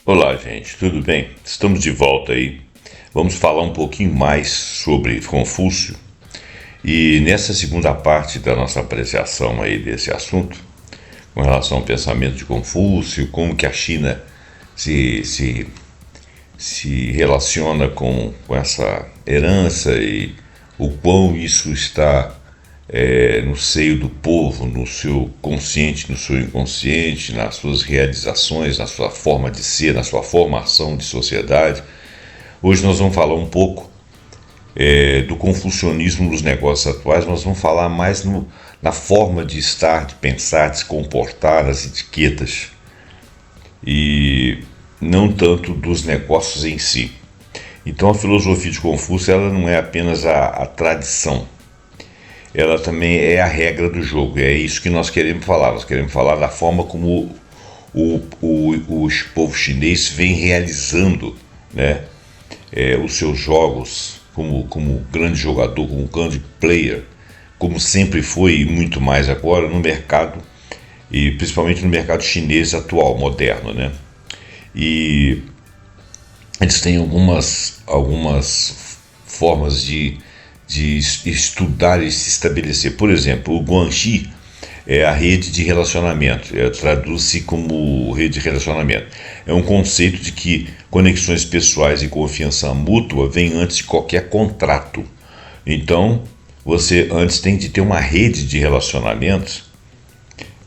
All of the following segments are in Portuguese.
Olá, gente, tudo bem? Estamos de volta aí. Vamos falar um pouquinho mais sobre Confúcio e nessa segunda parte da nossa apreciação aí desse assunto, com relação ao pensamento de Confúcio, como que a China se relaciona com essa herança e o quão isso está no seio do povo, no seu consciente, no seu inconsciente, nas suas realizações, na sua forma de ser, na sua formação de sociedade. Hoje nós vamos falar um pouco do confucionismo nos negócios atuais, nós vamos falar mais na forma de estar, de pensar, de se comportar, as etiquetas, e não tanto dos negócios em si. Então a filosofia de Confúcio ela não é apenas a tradição, ela também é a regra do jogo, é isso que nós queremos falar. Nós queremos falar da forma como o povo chinês vem realizando, né, os seus jogos como grande jogador, como grande player, como sempre foi e muito mais agora no mercado, e principalmente no mercado chinês atual, moderno, né? E eles têm algumas formas de estudar e se estabelecer. Por exemplo, o Guanxi é a rede de relacionamento, traduz-se como rede de relacionamento. É um conceito de que conexões pessoais e confiança mútua vêm antes de qualquer contrato. Então, você antes tem de ter uma rede de relacionamentos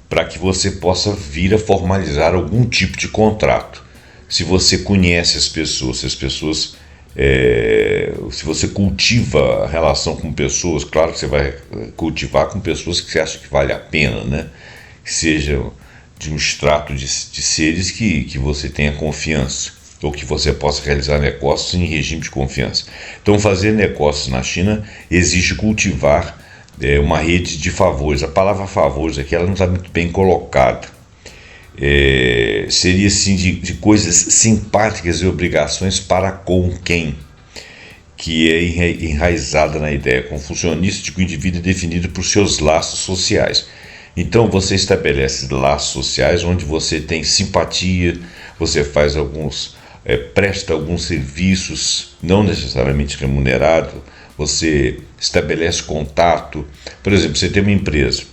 para que você possa vir a formalizar algum tipo de contrato. Se você conhece as pessoas, se você cultiva a relação com pessoas, claro que você vai cultivar com pessoas que você acha que vale a pena, né? Que sejam de um extrato de seres que você tenha confiança, ou que você possa realizar negócios em regime de confiança. Então, fazer negócios na China exige cultivar uma rede de favores. A palavra favores aqui ela não está muito bem colocada. Seria assim de coisas simpáticas e obrigações para com quem, que é enraizada na ideia confucionista de que o indivíduo é definido por seus laços sociais. Então você estabelece laços sociais onde você tem simpatia, você faz presta alguns serviços, não necessariamente remunerado, você estabelece contato. Por exemplo, você tem uma empresa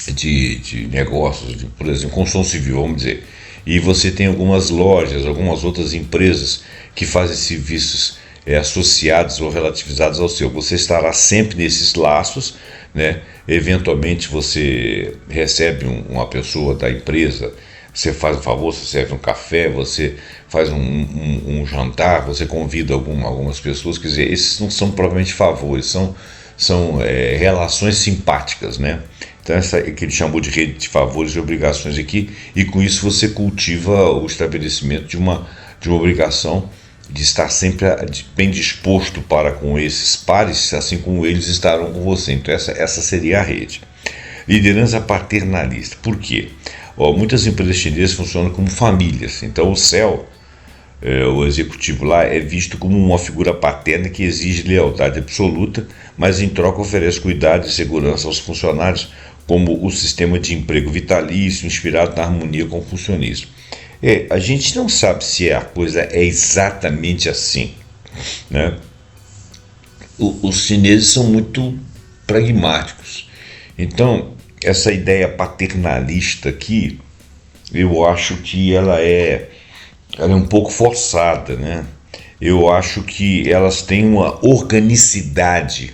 de negócios, por exemplo, construção civil, vamos dizer, e você tem algumas lojas, algumas outras empresas que fazem serviços associados ou relativizados ao seu. Você estará sempre nesses laços, né? Eventualmente você recebe uma pessoa da empresa, você faz um favor, você serve um café, você faz um jantar, você convida algumas pessoas. Quer dizer, esses não são provavelmente favores, são relações simpáticas, né? Então essa que ele chamou de rede de favores e obrigações aqui, e com isso você cultiva o estabelecimento de uma obrigação de estar sempre bem disposto para com esses pares, assim como eles estarão com você. Então essa seria a rede. Liderança paternalista. Por quê? Muitas empresas chinesas funcionam como famílias. Então o CEO, o executivo lá, é visto como uma figura paterna que exige lealdade absoluta, mas em troca oferece cuidado e segurança aos funcionários, como o sistema de emprego vitalício inspirado na harmonia com o funcionismo. A gente não sabe se a coisa é exatamente assim, né? Os chineses são muito pragmáticos. Então, essa ideia paternalista aqui, eu acho que ela é um pouco forçada, né? Eu acho que elas têm uma organicidade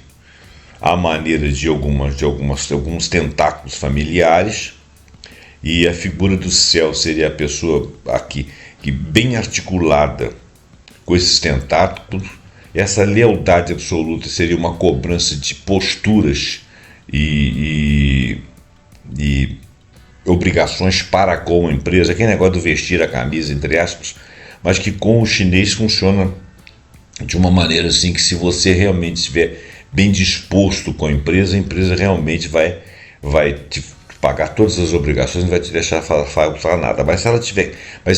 à maneira de alguns tentáculos familiares, e a figura do céu seria a pessoa aqui que bem articulada com esses tentáculos. Essa lealdade absoluta seria uma cobrança de posturas e obrigações para com a empresa, aquele negócio do vestir a camisa, entre aspas, mas que com o chinês funciona de uma maneira assim que, se você realmente estiver bem disposto com a empresa realmente vai te pagar todas as obrigações, não vai te deixar faltar nada. Mas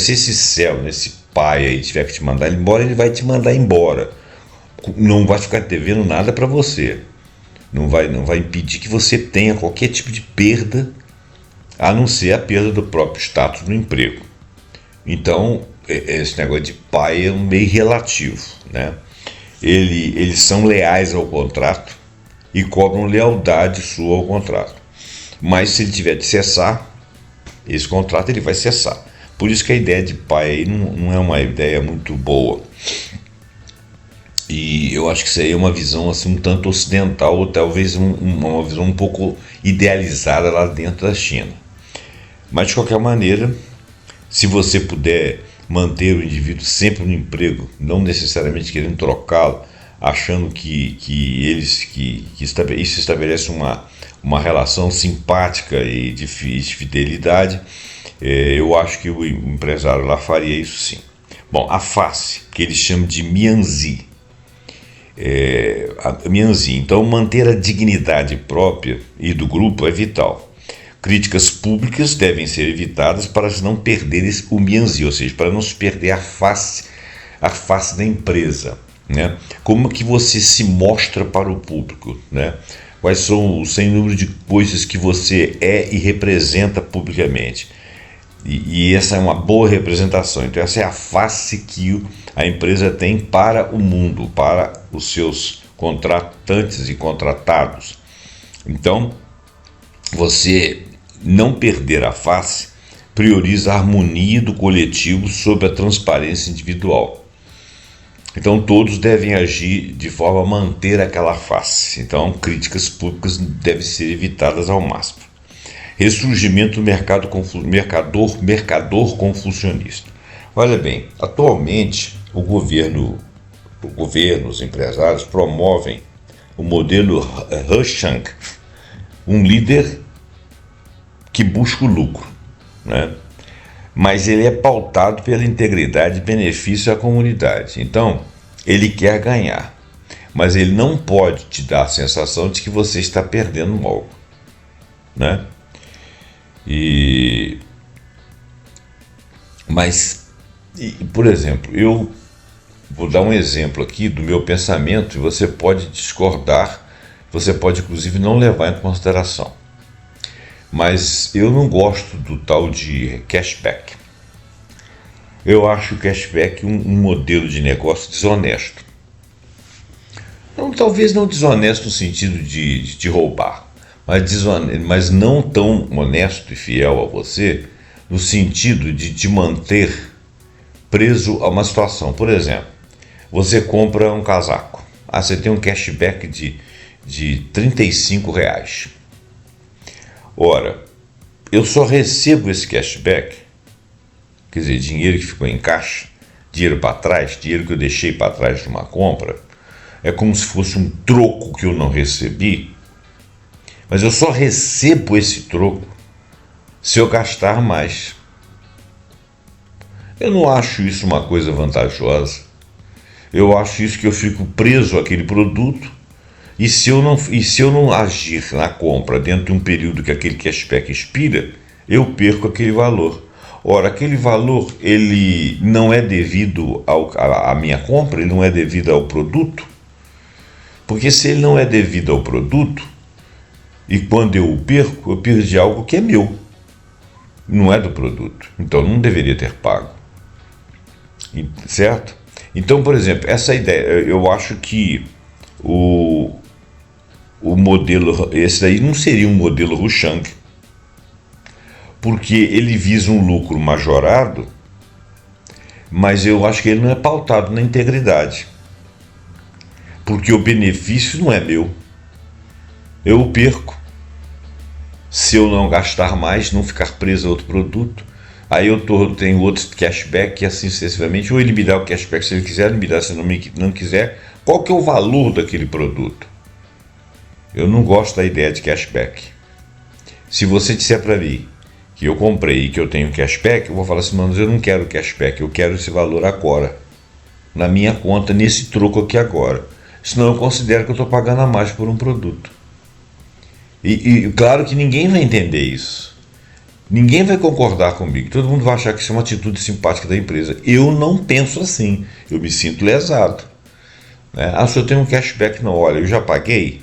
se esse céu, esse pai aí tiver que te mandar embora, ele vai te mandar embora. Não vai ficar devendo nada para você. Não vai impedir que você tenha qualquer tipo de perda, a não ser a perda do próprio status no emprego. Então, esse negócio de pai é um meio relativo, né? Eles são leais ao contrato e cobram lealdade sua ao contrato. Mas se ele tiver de cessar esse contrato, ele vai cessar. Por isso que a ideia de pai aí não é uma ideia muito boa. E eu acho que isso aí é uma visão assim, um tanto ocidental, ou talvez uma visão um pouco idealizada lá dentro da China. Mas de qualquer maneira, se você puder manter o indivíduo sempre no emprego, não necessariamente querendo trocá-lo, achando que isso estabelece uma relação simpática e de fidelidade, eu acho que o empresário lá faria isso sim. Bom, a face, que eles chamam de Mianzi. Então, manter a dignidade própria e do grupo é vital. Críticas públicas devem ser evitadas para não perder o Mianzi, ou seja, para não se perder a face da empresa, né? Como que você se mostra para o público, né? Quais são o sem número de coisas que você é e representa publicamente. E essa é uma boa representação. Então essa é a face que a empresa tem para o mundo, para os seus contratantes e contratados. Então, você não perder a face prioriza a harmonia do coletivo sobre a transparência individual. Então todos devem agir de forma a manter aquela face. Então críticas públicas devem ser evitadas ao máximo. Ressurgimento do mercador confucionista. Olha bem, atualmente os empresários promovem o modelo Hushang, um líder que busca o lucro, né? Mas ele é pautado pela integridade e benefício à comunidade. Então, ele quer ganhar, mas ele não pode te dar a sensação de que você está perdendo algo, né? Por exemplo, eu vou dar um exemplo aqui do meu pensamento e você pode discordar, você pode inclusive não levar em consideração. Mas eu não gosto do tal de cashback. Eu acho o cashback um modelo de negócio desonesto. Talvez não desonesto no sentido de roubar, mas não tão honesto e fiel a você no sentido de te manter preso a uma situação. Por exemplo, você compra um casaco. Você tem um cashback de R$35. Ora, eu só recebo esse cashback, quer dizer, dinheiro que ficou em caixa, dinheiro para trás, dinheiro que eu deixei para trás de uma compra, é como se fosse um troco que eu não recebi, mas eu só recebo esse troco se eu gastar mais. Eu não acho isso uma coisa vantajosa. Eu acho isso que eu fico preso àquele produto. E se eu não agir na compra dentro de um período que aquele cashback expira, eu perco aquele valor. Ora, aquele valor ele não é devido à minha compra, ele não é devido ao produto. Porque se ele não é devido ao produto, e quando eu perdi algo que é meu, não é do produto. Então não deveria ter pago. Certo? Então, por exemplo, essa ideia, eu acho que o modelo, esse daí não seria um modelo Hushang, porque ele visa um lucro majorado, mas eu acho que ele não é pautado na integridade, porque o benefício não é meu, eu o perco se eu não gastar mais, não ficar preso a outro produto. Aí eu tenho outro cashback e assim sucessivamente, ou ele me dá o cashback se ele quiser, ele me dá se não quiser. Qual que é o valor daquele produto? Eu não gosto da ideia de cashback. Se você disser para mim que eu comprei e que eu tenho cashback, eu vou falar assim, mas eu não quero cashback, eu quero esse valor agora, na minha conta, nesse troco aqui agora. Senão eu considero que eu estou pagando a mais por um produto. E claro que ninguém vai entender isso. Ninguém vai concordar comigo. Todo mundo vai achar que isso é uma atitude simpática da empresa. Eu não penso assim. Eu me sinto lesado. Né? Se eu tenho um cashback, não, olha, eu já paguei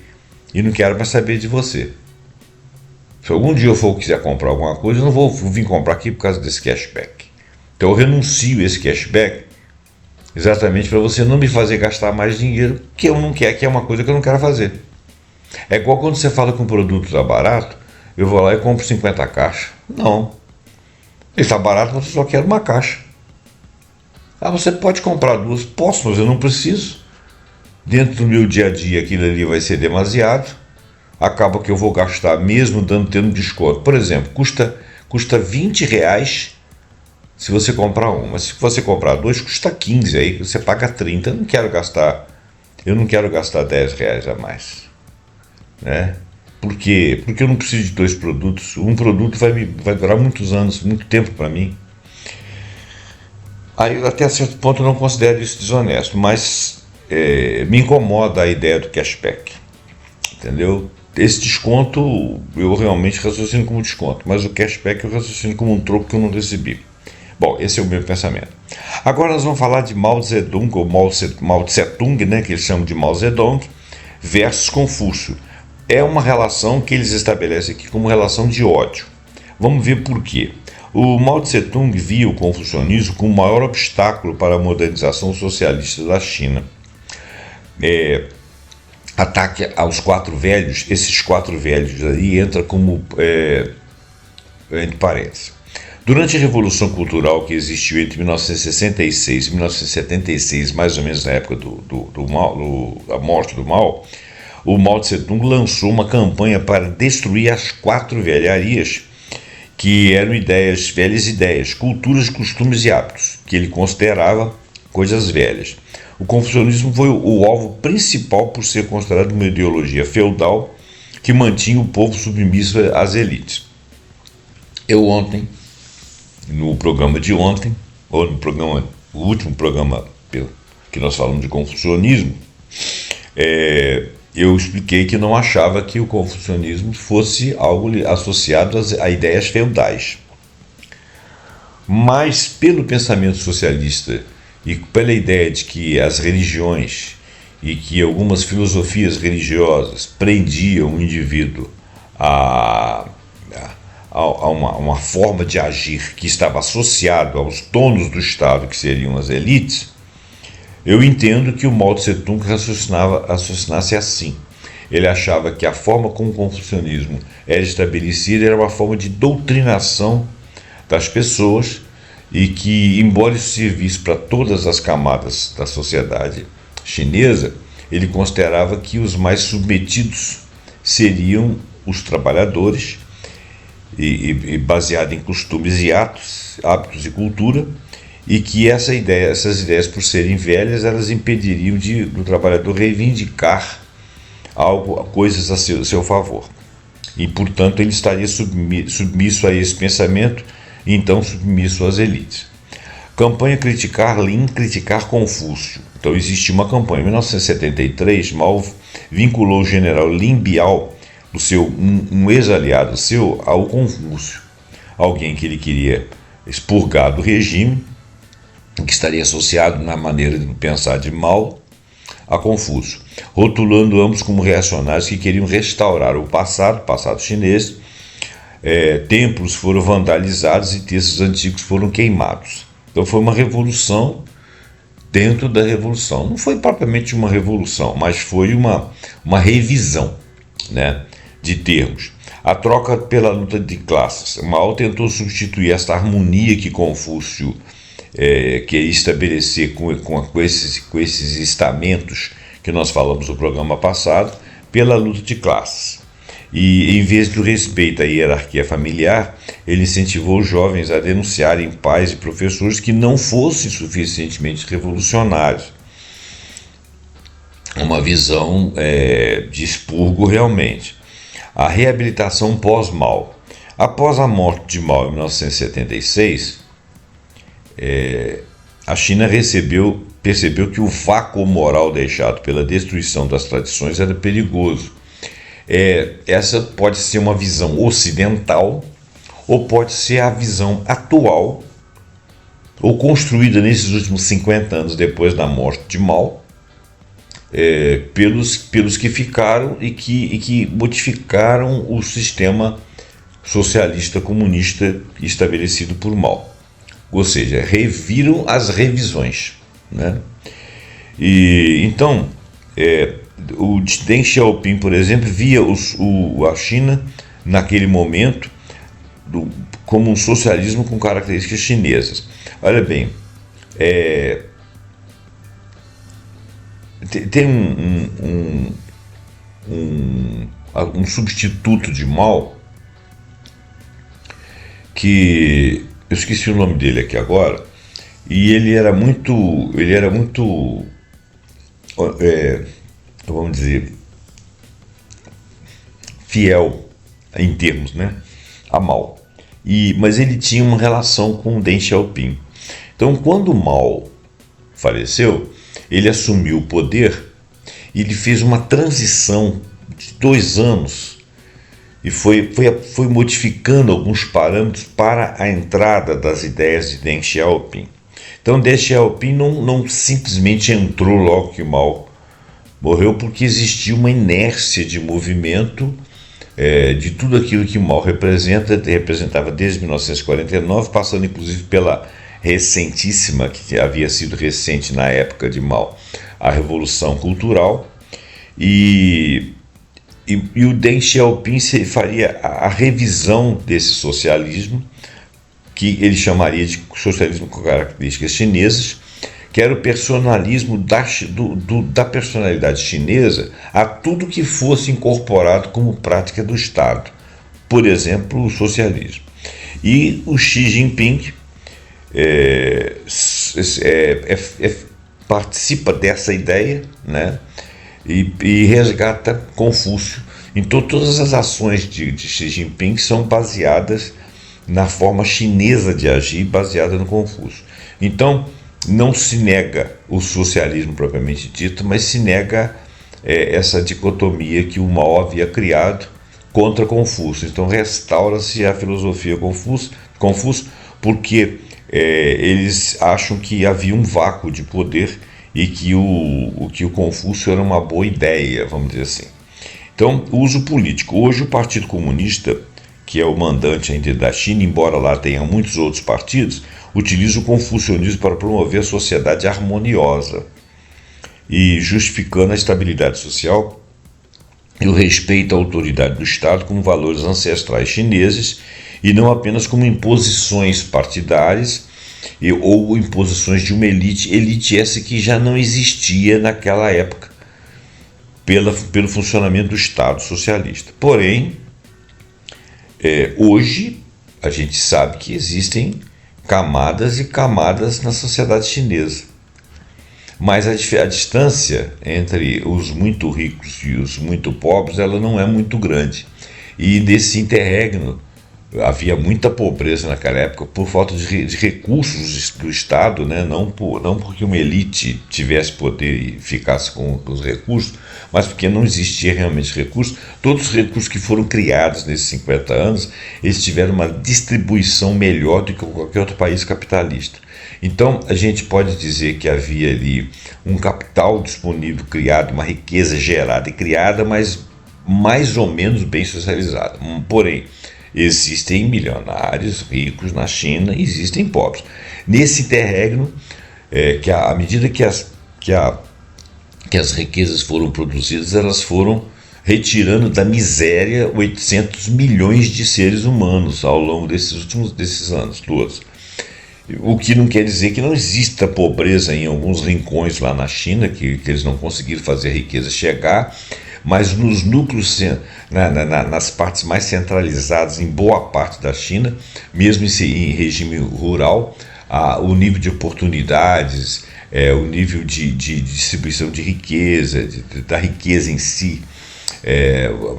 e não quero mais saber de você. Se algum dia eu quiser comprar alguma coisa, eu não vou vir comprar aqui por causa desse cashback. Então eu renuncio a esse cashback exatamente para você não me fazer gastar mais dinheiro que eu não quero, que é uma coisa que eu não quero fazer. É igual quando você fala que um produto está barato, eu vou lá e compro 50 caixas. Não. Ele está barato, você só quer uma caixa. Ah, você pode comprar duas? Posso, mas eu não preciso. Dentro do meu dia a dia aquilo ali vai ser demasiado. Acaba que eu vou gastar mesmo tendo desconto. Por exemplo, custa R$20 se você comprar um, mas se você comprar dois, custa 15, aí você paga 30. Eu não quero gastar R$10 a mais, né? Por quê? Porque eu não preciso de dois produtos. Um produto vai durar muitos anos, muito tempo para mim. Aí até certo ponto eu não considero isso desonesto, mas me incomoda a ideia do cashback, entendeu? Esse desconto eu realmente raciocino como desconto, mas o cashback eu raciocino como um troco que eu não recebi. Bom, esse é o meu pensamento. Agora nós vamos falar de Mao Zedong, ou Mao Tse-tung, né, que eles chamam de Mao Zedong, versus Confúcio. É uma relação que eles estabelecem aqui como relação de ódio. Vamos ver por quê. O Mao Tse-tung via o confucionismo como o maior obstáculo para a modernização socialista da China. Ataque aos quatro velhos, esses quatro velhos aí entra como, entre parênteses. Durante a Revolução Cultural que existiu entre 1966 e 1976, mais ou menos na época da morte do Mao, o Mao Tse-tung lançou uma campanha para destruir as quatro velharias, que eram velhas ideias, culturas, costumes e hábitos, que ele considerava coisas velhas. O confucionismo foi o alvo principal por ser considerado uma ideologia feudal que mantinha o povo submisso às elites. Eu ontem, no programa de ontem, ou o último programa que nós falamos de confucionismo, eu expliquei que não achava que o confucionismo fosse algo associado a ideias feudais. Mas pelo pensamento socialista e pela ideia de que as religiões e que algumas filosofias religiosas prendiam o indivíduo a uma forma de agir que estava associado aos donos do Estado, que seriam as elites, eu entendo que o Mao Tse-tung raciocinasse assim. Ele achava que a forma como o confucionismo era estabelecido era uma forma de doutrinação das pessoas e que, embora isso servisse para todas as camadas da sociedade chinesa, ele considerava que os mais submetidos seriam os trabalhadores, e baseado em costumes e hábitos e cultura, e que essas ideias, por serem velhas, elas impediriam do trabalhador reivindicar coisas a seu favor. E, portanto, ele estaria submisso a esse pensamento, e então submisso às elites. Campanha criticar Lin, criticar Confúcio. Então, existiu uma campanha. Em 1973, Mao vinculou o general Lin Biao, um ex-aliado seu, ao Confúcio, alguém que ele queria expurgar do regime, que estaria associado na maneira de pensar de Mao a Confúcio, rotulando ambos como reacionários que queriam restaurar o passado chinês. Templos foram vandalizados e textos antigos foram queimados. Então foi uma revolução dentro da revolução. Não foi propriamente uma revolução, mas foi uma revisão, né, de termos. A troca pela luta de classes. Mao tentou substituir esta harmonia que Confúcio queria estabelecer com esses estamentos que nós falamos no programa passado, pela luta de classes. E, em vez do respeito à hierarquia familiar, ele incentivou os jovens a denunciarem pais e professores que não fossem suficientemente revolucionários. Uma visão de expurgo realmente. A reabilitação pós-Mao. Após a morte de Mao em 1976, a China percebeu que o vácuo moral deixado pela destruição das tradições era perigoso. Essa pode ser uma visão ocidental ou pode ser a visão atual ou construída nesses últimos 50 anos depois da morte de Mao, pelos que ficaram e que modificaram o sistema socialista comunista estabelecido por Mao. ou seja, reviram as revisões, né? E então o Deng Xiaoping, por exemplo, via a China naquele momento como um socialismo com características chinesas. Olha bem, tem um substituto de Mao, que eu esqueci o nome dele aqui agora, e ele era muito, vamos dizer, fiel em termos, né, a Mao. Mas ele tinha uma relação com o Deng Xiaoping. Então, quando Mao faleceu, ele assumiu o poder e ele fez uma transição de 2 anos e foi modificando alguns parâmetros para a entrada das ideias de Deng Xiaoping. Então, Deng Xiaoping não simplesmente entrou logo que Mao morreu, porque existia uma inércia de movimento de tudo aquilo que Mao representava desde 1949, passando inclusive pela recentíssima, que havia sido recente na época de Mao, a Revolução Cultural, e o Deng Xiaoping faria a revisão desse socialismo, que ele chamaria de socialismo com características chinesas, que era o personalismo da personalidade chinesa a tudo que fosse incorporado como prática do Estado, por exemplo, o socialismo. E o Xi Jinping participa dessa ideia, né, e resgata Confúcio. Então, todas as ações de Xi Jinping são baseadas na forma chinesa de agir, baseada no Confúcio. Então, não se nega o socialismo propriamente dito, mas se nega essa dicotomia que o Mao havia criado contra Confúcio. Então, restaura-se a filosofia Confúcio, porque eles acham que havia um vácuo de poder e que o Confúcio era uma boa ideia, vamos dizer assim. Então, uso político. Hoje, o Partido Comunista, que é o mandante ainda da China, embora lá tenha muitos outros partidos, utiliza o confucionismo para promover a sociedade harmoniosa e justificando a estabilidade social e o respeito à autoridade do Estado como valores ancestrais chineses e não apenas como imposições partidárias ou imposições de uma elite essa que já não existia naquela época pelo funcionamento do Estado socialista. Porém, hoje a gente sabe que existem camadas e camadas na sociedade chinesa, mas a distância entre os muito ricos e os muito pobres ela não é muito grande, e nesse interregno havia muita pobreza naquela época por falta de recursos do Estado, né? Não porque uma elite tivesse poder e ficasse com os recursos, mas porque não existia realmente recursos. Todos os recursos que foram criados nesses 50 anos, eles tiveram uma distribuição melhor do que qualquer outro país capitalista. Então, a gente pode dizer que havia ali um capital disponível criado, uma riqueza gerada e criada, mas mais ou menos bem socializada. Porém, existem milionários ricos na China, existem pobres. Nesse interregno, que à medida que as riquezas foram produzidas, elas foram retirando da miséria 800 milhões de seres humanos ao longo desses anos todos. O que não quer dizer que não exista pobreza em alguns rincões lá na China, que eles não conseguiram fazer a riqueza chegar, mas nos núcleos, nas partes mais centralizadas, em boa parte da China, mesmo em regime rural, o nível de oportunidades, o nível de distribuição de riqueza, da riqueza em si,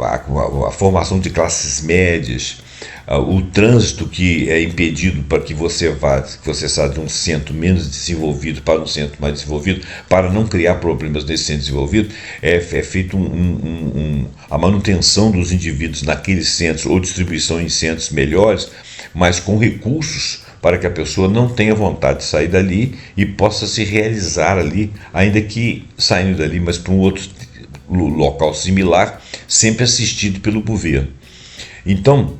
a formação de classes médias, o trânsito que é impedido para que você saia de um centro menos desenvolvido para um centro mais desenvolvido, para não criar problemas nesse centro desenvolvido, é feito a manutenção dos indivíduos naqueles centros ou distribuição em centros melhores, mas com recursos para que a pessoa não tenha vontade de sair dali e possa se realizar ali, ainda que saindo dali, mas para um outro local similar, sempre assistido pelo governo. Então,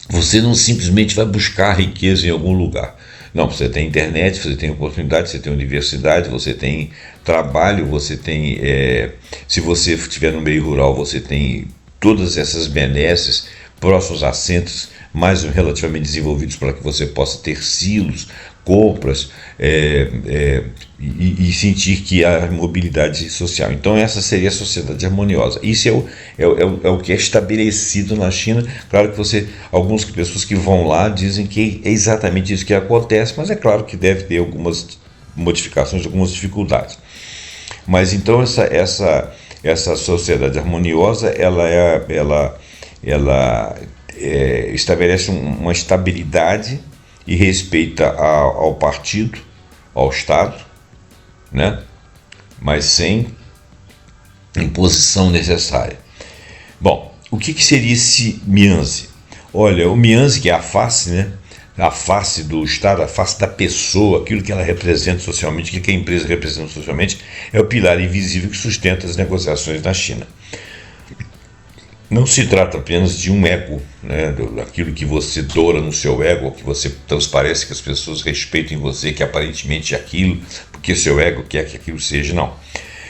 você não simplesmente vai buscar riqueza em algum lugar. Não, você tem internet, você tem oportunidade, você tem universidade, você tem trabalho, você tem, se você estiver no meio rural, você tem todas essas benesses próximos a centros mais relativamente desenvolvidos para que você possa ter silos, compras e sentir que há mobilidade social. Então essa seria a sociedade harmoniosa. Isso é o que é estabelecido na China. Claro que algumas pessoas que vão lá dizem que é exatamente isso que acontece, mas é claro que deve ter algumas modificações, algumas dificuldades. Mas então essa sociedade harmoniosa, ela estabelece uma estabilidade e respeita ao partido, ao Estado, né? Mas sem imposição necessária. Bom, o que seria esse mianzi? Olha, o mianzi, que é a face, né? A face do Estado, a face da pessoa, aquilo que ela representa socialmente, aquilo que a empresa representa socialmente, é o pilar invisível que sustenta as negociações na China. Não se trata apenas de um ego, né, daquilo que você doura no seu ego, que você transparece que as pessoas respeitem você, que aparentemente é aquilo, porque seu ego quer que aquilo seja. Não.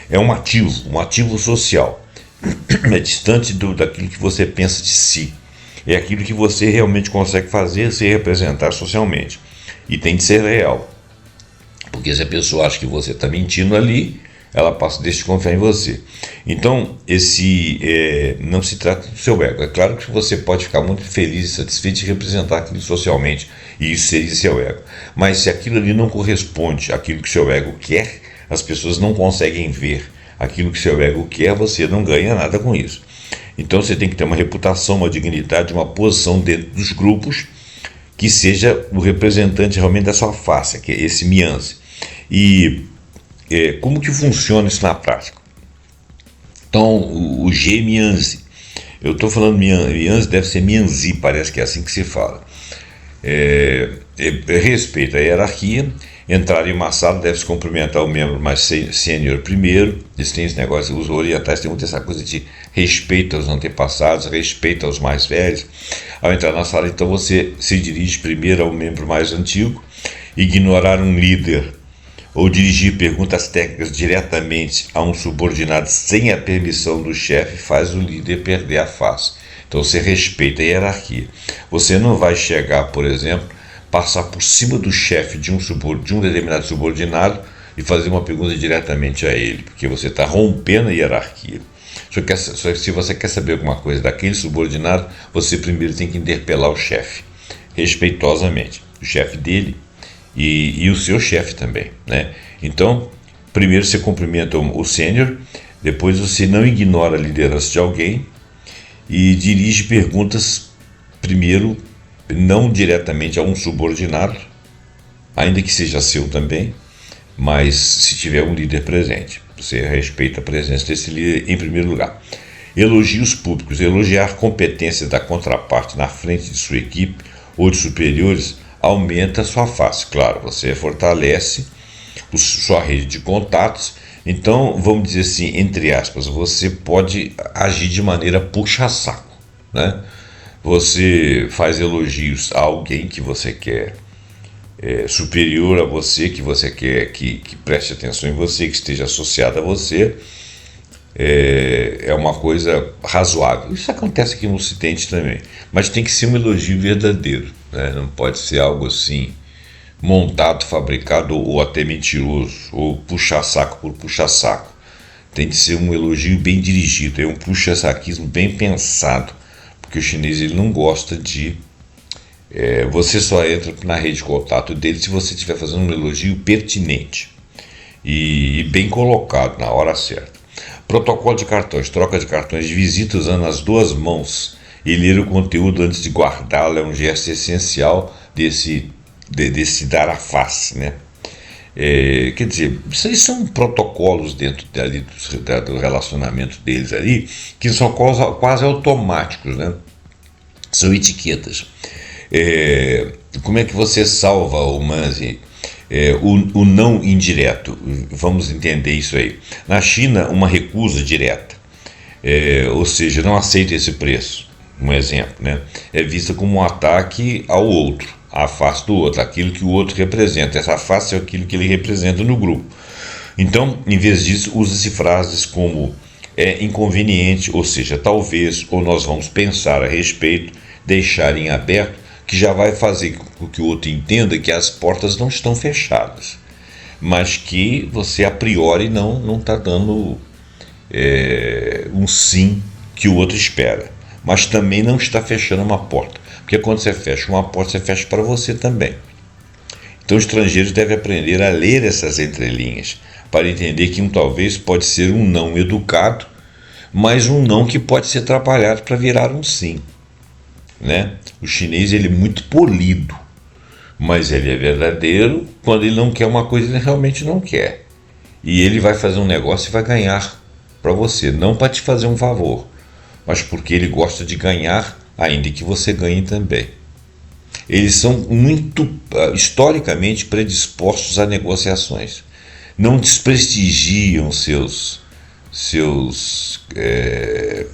É um ativo social. É distante daquilo que você pensa de si. É aquilo que você realmente consegue fazer, se representar socialmente. E tem de ser real. Porque se a pessoa acha que você está mentindo ali, ela deixa de confiar em você. Então, não se trata do seu ego. É claro que você pode ficar muito feliz e satisfeito de representar aquilo socialmente, e isso seria seu ego. Mas se aquilo ali não corresponde àquilo que seu ego quer, as pessoas não conseguem ver aquilo que seu ego quer, você não ganha nada com isso. Então você tem que ter uma reputação, uma dignidade, uma posição dentro dos grupos que seja o representante realmente da sua face, que é esse mianzi. E como que funciona isso na prática? Então, o G mianzi, eu estou falando mianzi, deve ser mianzi, parece que é assim que se fala. Respeita a hierarquia. Entrar em uma sala, deve-se cumprimentar o membro mais sênior primeiro. Eles têm esse negócio, os orientais têm muito essa coisa de respeito aos antepassados, respeito aos mais velhos. Ao entrar na sala, então, você se dirige primeiro ao membro mais antigo. Ignorar um líder ou dirigir perguntas técnicas diretamente a um subordinado sem a permissão do chefe faz o líder perder a face. Então você respeita a hierarquia. Você não vai chegar, por exemplo, passar por cima do chefe de um determinado subordinado e fazer uma pergunta diretamente a ele, porque você está rompendo a hierarquia. Só que se você quer saber alguma coisa daquele subordinado, você primeiro tem que interpelar o chefe, respeitosamente, o chefe dele e o seu chefe também, né? Então, primeiro você cumprimenta o sênior, depois você não ignora a liderança de alguém e dirige perguntas primeiro não diretamente a um subordinado, ainda que seja seu também, mas se tiver um líder presente, você respeita a presença desse líder em primeiro lugar. Elogios públicos. Elogiar a competência da contraparte na frente de sua equipe ou de superiores aumenta a sua face. Claro, você fortalece sua rede de contatos. Então, vamos dizer assim, entre aspas, você pode agir de maneira puxa-saco, né? Você faz elogios a alguém que você quer superior a você, que você quer que preste atenção em você, que esteja associado a você, é uma coisa razoável. Isso acontece aqui no Ocidente também, mas tem que ser um elogio verdadeiro, né? Não pode ser algo assim montado, fabricado ou até mentiroso, ou puxa-saco por puxa-saco. Tem que ser um elogio bem dirigido, é um puxa-saquismo bem pensado, porque o chinês ele não gosta de... você só entra na rede de contato dele se você estiver fazendo um elogio pertinente e bem colocado na hora certa. Protocolo de cartões, troca de cartões de visita usando as duas mãos e ler o conteúdo antes de guardá-lo é um gesto essencial desse dar a face, né? Quer dizer, isso aí são protocolos dentro do relacionamento deles ali, que são quase automáticos, né? São etiquetas. Como é que você salva o manzi? O não indireto, vamos entender isso aí. Na China, uma recusa direta, ou seja, não aceita esse preço, um exemplo, né? É vista como um ataque ao outro, a face do outro, aquilo que o outro representa. Essa face é aquilo que ele representa no grupo. Então, em vez disso, usa-se frases como é inconveniente, ou seja, talvez, ou nós vamos pensar a respeito, deixar em aberto, que já vai fazer com que o outro entenda que as portas não estão fechadas, mas que você a priori não está dando um sim que o outro espera, mas também não está fechando uma porta, porque quando você fecha uma porta, você fecha para você também. Então, os estrangeiros devem aprender a ler essas entrelinhas, para entender que um talvez pode ser um não educado, mas um não que pode ser trabalhado para virar um sim. Né? O chinês ele é muito polido, mas ele é verdadeiro quando ele não quer uma coisa, ele realmente não quer. E ele vai fazer um negócio e vai ganhar para você, não para te fazer um favor, mas porque ele gosta de ganhar, ainda que você ganhe também. Eles são muito, historicamente, predispostos a negociações. Não desprestigiam seus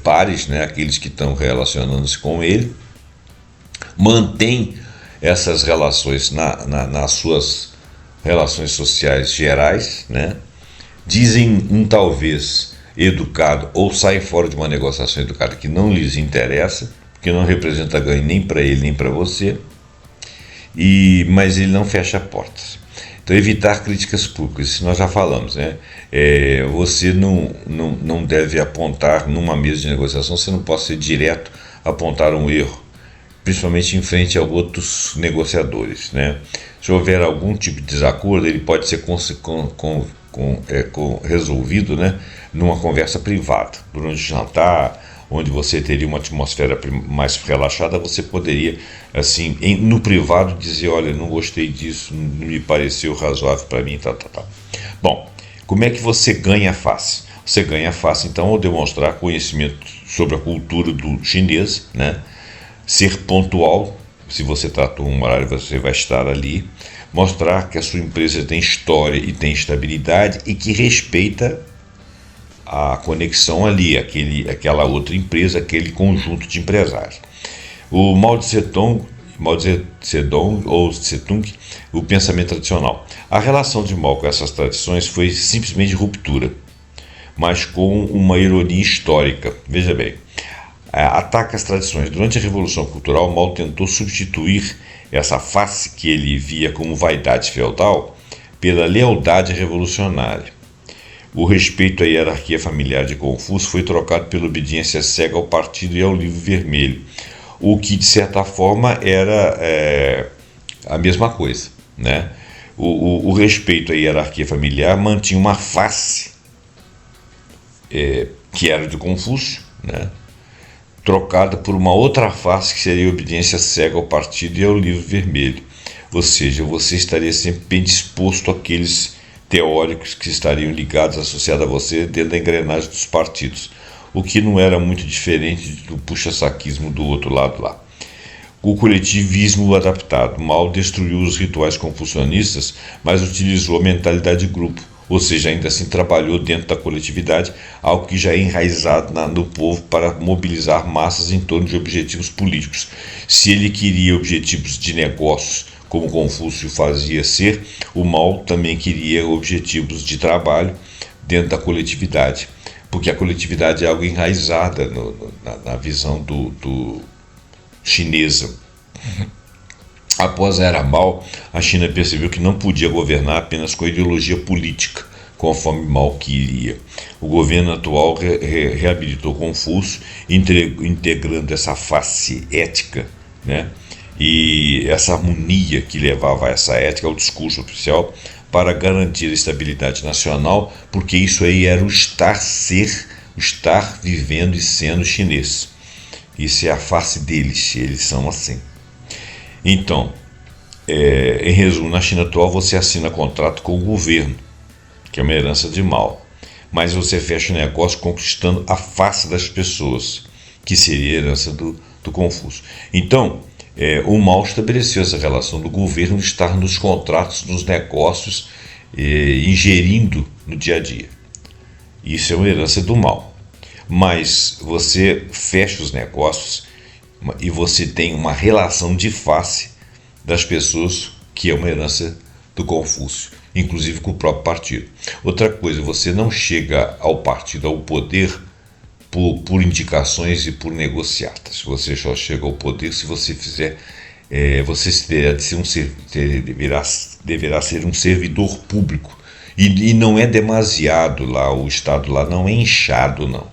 pares, né, aqueles que estão relacionando-se com ele, mantém essas relações nas suas relações sociais gerais, né? Dizem um talvez educado ou saem fora de uma negociação educada que não lhes interessa, que não representa ganho nem para ele nem para você, mas ele não fecha portas. Então, evitar críticas públicas, isso nós já falamos, né? Você não deve apontar numa mesa de negociação, você não pode ser direto, apontar um erro, principalmente em frente a outros negociadores, né? Se houver algum tipo de desacordo, ele pode ser resolvido, né, numa conversa privada, durante o jantar, onde você teria uma atmosfera mais relaxada. Você poderia, assim, no privado, dizer: olha, não gostei disso, não me pareceu razoável para mim, tá. Bom, como é que você ganha face? Você ganha face, então, ao demonstrar conhecimento sobre a cultura do chinês, né? Ser pontual, se você tratou um horário, você vai estar ali. Mostrar que a sua empresa tem história e tem estabilidade e que respeita a conexão ali, aquela outra empresa, aquele conjunto de empresários. O Mao Tse-tung ou Tse-tung, o pensamento tradicional. A relação de Mao com essas tradições foi simplesmente ruptura, mas com uma ironia histórica. Veja bem, ataca as tradições. Durante a Revolução Cultural, Mao tentou substituir essa face que ele via como vaidade feudal pela lealdade revolucionária. O respeito à hierarquia familiar de Confúcio foi trocado pela obediência cega ao partido e ao livro vermelho, o que de certa forma era a mesma coisa, né? O respeito à hierarquia familiar mantinha uma face que era de Confúcio, né, trocada por uma outra face que seria a obediência cega ao partido e ao livro vermelho. Ou seja, você estaria sempre bem disposto àqueles teóricos que estariam ligados, associados a você dentro da engrenagem dos partidos, o que não era muito diferente do puxa-saquismo do outro lado lá. O coletivismo adaptado. Mao destruiu os rituais confucionistas, mas utilizou a mentalidade de grupo, ou seja, ainda assim trabalhou dentro da coletividade, algo que já é enraizado no povo para mobilizar massas em torno de objetivos políticos. Se ele queria objetivos de negócios, como Confúcio fazia ser, o Mao também queria objetivos de trabalho dentro da coletividade, porque a coletividade é algo enraizada na visão do chinesa. Após a era Mao, a China percebeu que não podia governar apenas com ideologia política, conforme Mao queria. O governo atual reabilitou Confúcio, integrando essa face ética, né, e essa harmonia que levava a essa ética ao discurso oficial para garantir a estabilidade nacional, porque isso aí era o estar vivendo e sendo chinês. Isso é a face deles, eles são assim. Então, em resumo, na China atual você assina contrato com o governo, que é uma herança de Mao, mas você fecha o negócio conquistando a face das pessoas, que seria a herança do Confúcio. Então, o Mao estabeleceu essa relação do governo de estar nos contratos, nos negócios, ingerindo no dia a dia. Isso é uma herança do Mao. Mas você fecha os negócios e você tem uma relação de face das pessoas, que é uma herança do Confúcio, inclusive com o próprio partido. Outra coisa, você não chega ao partido, ao poder, por indicações e por negociatas. Você só chega ao poder se você fizer, você deverá ser um servidor público. E não é demasiado lá, o Estado lá não é inchado, não.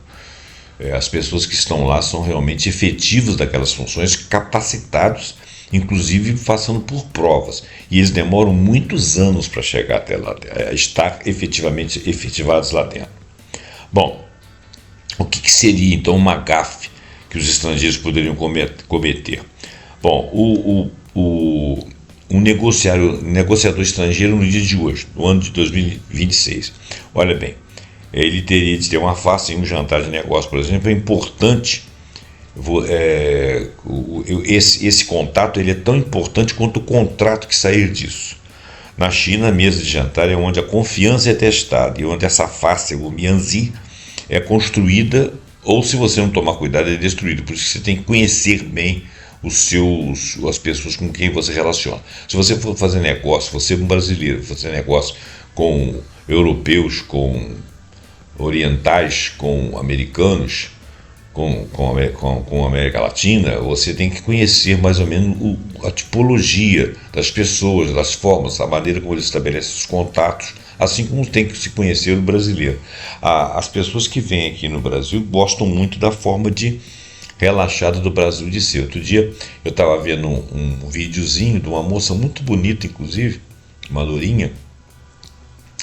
As pessoas que estão lá são realmente efetivos daquelas funções, capacitados, inclusive passando por provas. E eles demoram muitos anos para chegar até lá, estar efetivados lá dentro. Bom, o que seria então uma gafe que os estrangeiros poderiam cometer? Bom, um negociador estrangeiro no dia de hoje, no ano de 2026, olha bem, ele teria de ter uma face em um jantar de negócio, por exemplo. É importante, esse contato ele é tão importante quanto o contrato que sair disso. Na China, a mesa de jantar é onde a confiança é testada e onde essa face, o mianzi, é construída, ou se você não tomar cuidado, é destruída. Por isso que você tem que conhecer bem as pessoas com quem você relaciona. Se você for fazer negócio, você é um brasileiro, fazer negócio com europeus, com orientais, com americanos, com a América Latina, você tem que conhecer mais ou menos a tipologia das pessoas, das formas, a maneira como eles estabelecem os contatos, assim como tem que se conhecer o brasileiro. As pessoas que vêm aqui no Brasil gostam muito da forma de relaxada do Brasil de ser. Outro dia eu estava vendo um videozinho de uma moça muito bonita, inclusive, uma lourinha,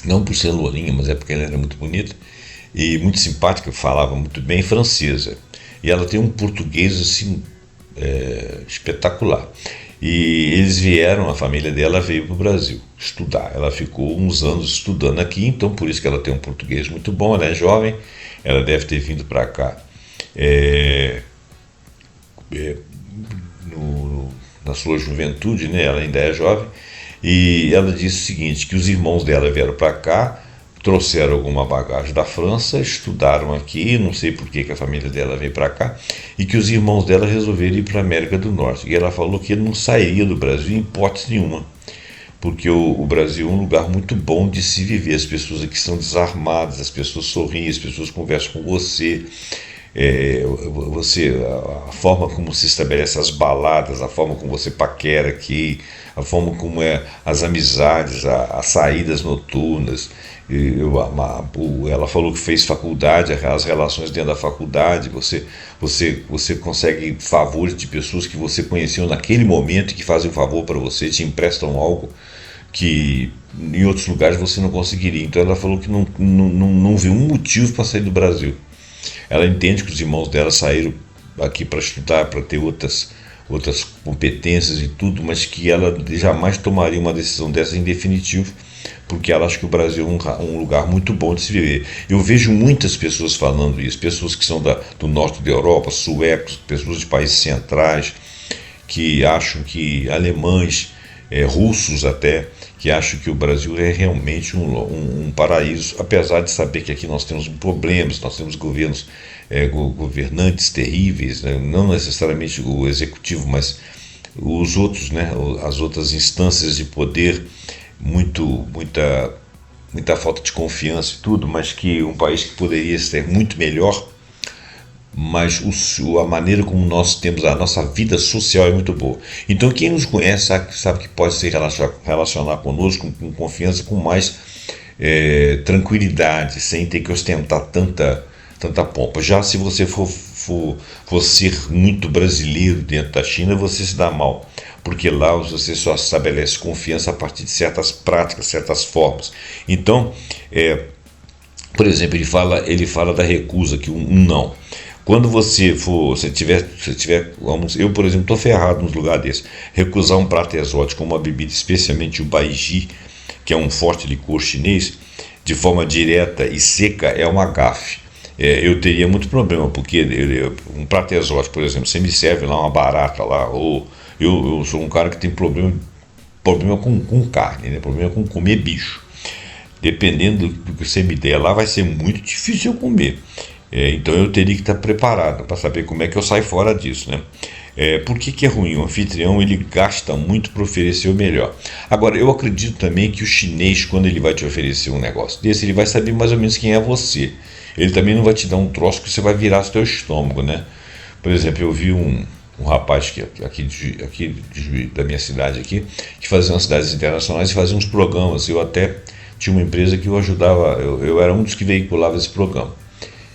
não por ser lourinha, mas é porque ela era muito bonita e muito simpática, falava muito bem francesa. E ela tem um português assim, espetacular. E eles vieram, a família dela veio para o Brasil estudar. Ela ficou uns anos estudando aqui, então por isso que ela tem um português muito bom. Ela é jovem, ela deve ter vindo para cá na sua juventude, né? Ela ainda é jovem. E ela disse o seguinte, que os irmãos dela vieram para cá, trouxeram alguma bagagem da França, estudaram aqui, não sei por que a família dela veio para cá, e que os irmãos dela resolveram ir para a América do Norte. E ela falou que não sairia do Brasil em hipótese nenhuma, porque o Brasil é um lugar muito bom de se viver. As pessoas aqui são desarmadas, as pessoas sorriem, as pessoas conversam com você. A forma como se estabelece as baladas, a forma como você paquera aqui, a forma como as amizades, as saídas noturnas. Ela falou que fez faculdade, as relações dentro da faculdade, você consegue favores de pessoas que você conheceu naquele momento e que fazem um favor para você, te emprestam algo que em outros lugares você não conseguiria. Então ela falou que não viu um motivo para sair do Brasil. Ela entende que os irmãos dela saíram aqui para estudar, para ter outras competências e tudo, mas que ela jamais tomaria uma decisão dessa em definitivo, porque ela acha que o Brasil é um lugar muito bom de se viver. Eu vejo muitas pessoas falando isso, pessoas que são do norte da Europa, suecos, pessoas de países centrais, que acham que alemães, russos até, que acham que o Brasil é realmente um paraíso, apesar de saber que aqui nós temos problemas, nós temos governantes terríveis, né? Não necessariamente o executivo, mas os outros, né? As outras instâncias de poder, muita falta de confiança e tudo, mas que um país que poderia ser muito melhor, mas a maneira como nós temos a nossa vida social é muito boa. Então quem nos conhece sabe que pode se relacionar conosco com confiança, com mais tranquilidade, sem ter que ostentar tanta pompa. Já se você for ser muito brasileiro dentro da China, você se dá mal, porque lá você só estabelece confiança a partir de certas práticas, certas formas. Então, por exemplo, ele fala da recusa, que um não. Quando você tiver, eu, por exemplo, estou ferrado nos lugares desses, recusar um prato exótico, uma bebida, especialmente o baijiu, que é um forte licor chinês, de forma direta e seca, é uma gafe. Eu teria muito problema, porque um prato exótico, por exemplo, você me serve lá uma barata lá, ou eu sou um cara que tem problema com carne, né? Problema com comer bicho. Dependendo do que você me der lá, vai ser muito difícil eu comer. Então eu teria que estar preparado para saber como é que eu saio fora disso, né? Por que é ruim? O anfitrião ele gasta muito para oferecer o melhor. Agora, eu acredito também que o chinês, quando ele vai te oferecer um negócio desse, ele vai saber mais ou menos quem é você. Ele também não vai te dar um troço que você vai virar seu estômago, né? Por exemplo, eu vi um rapaz da minha cidade aqui, que fazia umas cidades internacionais e fazia uns programas. Eu até tinha uma empresa que eu ajudava, eu era um dos que veiculava esse programa.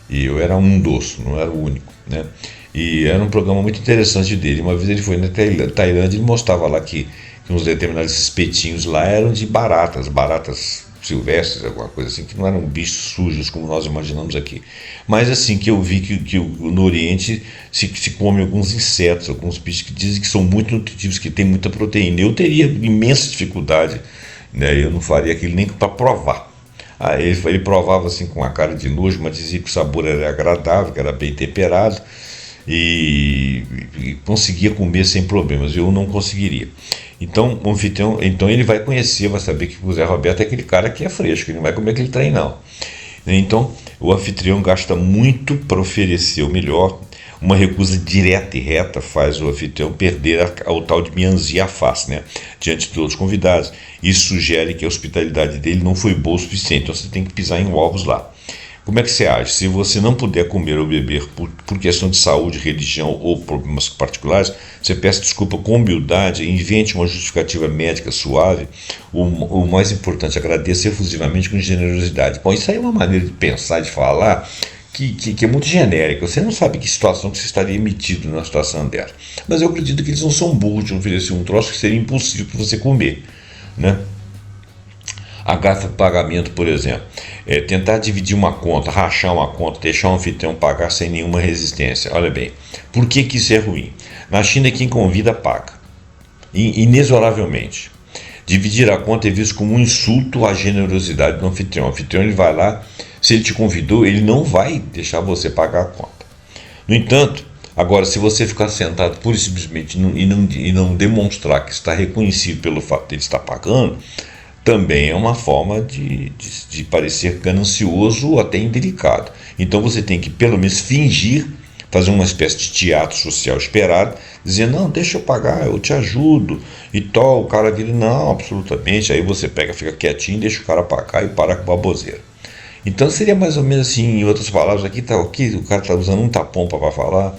E eu era um dos, não era o único, né? E era um programa muito interessante dele. Uma vez ele foi na Tailândia e mostrava lá que uns determinados espetinhos lá eram de baratas silvestres, alguma coisa assim, que não eram bichos sujos como nós imaginamos aqui. Mas assim, que eu vi que no Oriente se come alguns insetos, alguns bichos que dizem que são muito nutritivos, que tem muita proteína. Eu teria imensa dificuldade, né? Eu não faria aquilo nem para provar. Ele provava assim com a cara de nojo, mas dizia que o sabor era agradável, que era bem temperado e conseguia comer sem problemas. Eu não conseguiria. Então o anfitrião, ele vai conhecer, vai saber que o Zé Roberto é aquele cara que é fresco, ele não vai comer aquele trem não. Então o anfitrião gasta muito para oferecer o melhor. Uma recusa direta e reta faz o anfitrião perder o tal de mianzia à face, né, diante de outros convidados. Isso sugere que a hospitalidade dele não foi boa o suficiente, então você tem que pisar em ovos lá. Como é que você age? Se você não puder comer ou beber por questão de saúde, religião ou problemas particulares, você peça desculpa com humildade, invente uma justificativa médica suave. O mais importante, agradeça efusivamente com generosidade. Bom, isso aí é uma maneira de pensar, de falar, que é muito genérica. Você não sabe que situação que você estaria emitido numa situação dessa. Mas eu acredito que eles não são burros de oferecer um troço que seria impossível para você comer, né? A gafa de pagamento, por exemplo, tentar dividir uma conta, rachar uma conta, deixar o anfitrião pagar sem nenhuma resistência. Olha bem, por que isso é ruim? Na China, quem convida paga, inexoravelmente. Dividir a conta é visto como um insulto à generosidade do anfitrião. O anfitrião ele vai lá, se ele te convidou, ele não vai deixar você pagar a conta. No entanto, agora, se você ficar sentado pura e simplesmente e não demonstrar que está reconhecido pelo fato de ele estar pagando, também é uma forma de parecer ganancioso ou até indelicado. Então você tem que pelo menos fingir, fazer uma espécie de teatro social esperado, dizendo, não, deixa eu pagar, eu te ajudo e tal. O cara vira, não, absolutamente. Aí você pega, fica quietinho, deixa o cara pagar e para com a baboseira. Então seria mais ou menos assim, em outras palavras, aqui o cara está usando um tapompa para falar.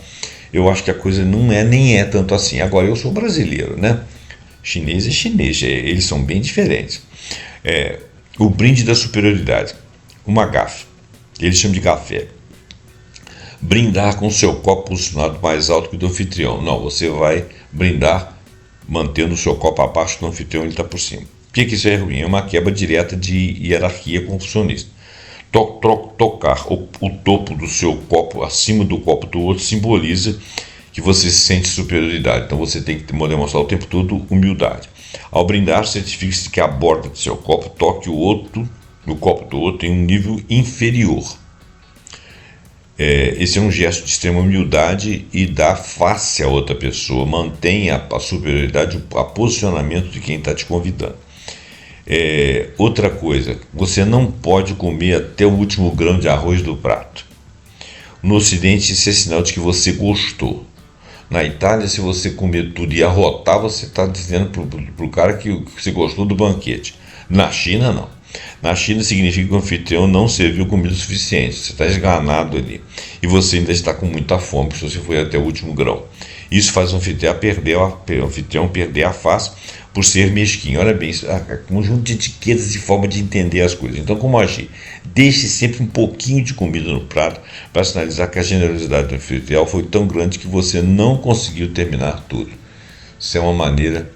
Eu acho que a coisa nem é tanto assim. Agora, eu sou brasileiro, né? Chinês é chinês, eles são bem diferentes. O brinde da superioridade, uma gafe, eles chamam de café. Brindar com seu copo posicionado mais alto que o do anfitrião. Não, você vai brindar mantendo o seu copo abaixo do anfitrião, ele está por cima. Por que isso é ruim? É uma quebra direta de hierarquia confucionista. Tocar o topo do seu copo acima do copo do outro simboliza que você sente superioridade. Então você tem que demonstrar o tempo todo humildade. Ao brindar, certifique-se de que a borda do seu copo toque no copo do outro em um nível inferior. Esse é um gesto de extrema humildade e dá face a outra pessoa. Mantenha a superioridade, a posicionamento de quem está te convidando. Outra coisa, você não pode comer até o último grão de arroz do prato. No Ocidente, isso é sinal de que você gostou. Na Itália, se você comer tudo e arrotar, você está dizendo para o cara que você gostou do banquete. Na China, não. Na China significa que o anfitrião não serviu comida suficiente. Você está esganado ali. E você ainda está com muita fome, se você foi até o último grão. Isso faz o anfitrião perder a face por ser mesquinho. Olha bem, isso é um conjunto de etiquetas e forma de entender as coisas. Então, como agir? Deixe sempre um pouquinho de comida no prato para sinalizar que a generosidade do anfitrião foi tão grande que você não conseguiu terminar tudo. Isso é uma maneira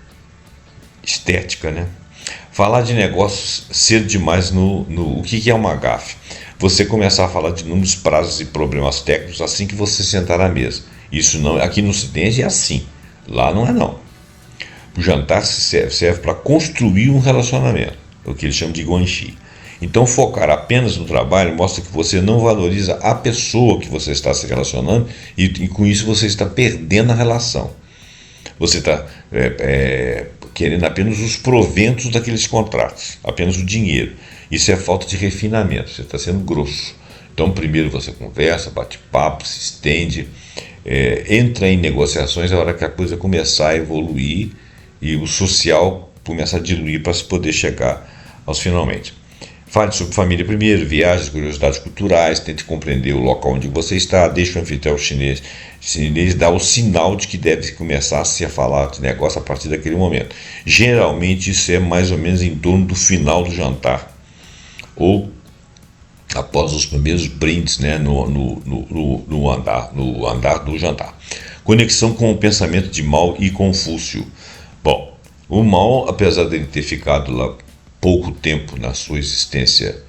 estética, né? Falar de negócios cedo demais o que é uma gafe? Você começar a falar de números, prazos e problemas técnicos assim que você sentar à mesa. Isso não, aqui no Ocidente é assim, lá não é não. O jantar serve para construir um relacionamento, o que eles chamam de guanxi. Então focar apenas no trabalho mostra que você não valoriza a pessoa que você está se relacionando e com isso você está perdendo a relação. Você está querendo apenas os proventos daqueles contratos, apenas o dinheiro. Isso é falta de refinamento, você está sendo grosso. Então primeiro você conversa, bate papo, se estende, entra em negociações a hora que a coisa começar a evoluir e o social começa a diluir para se poder chegar aos finalmente. Fale sobre família primeiro, viagens, curiosidades culturais, tente compreender o local onde você está, deixe o anfitrião chinês dar o sinal de que deve começar a se falar de negócio a partir daquele momento. Geralmente isso é mais ou menos em torno do final do jantar, ou após os primeiros brindes, né, no andar do jantar. Conexão com o pensamento de Mao e Confúcio. Bom, o Mao, apesar de ele ter ficado lá pouco tempo na sua existência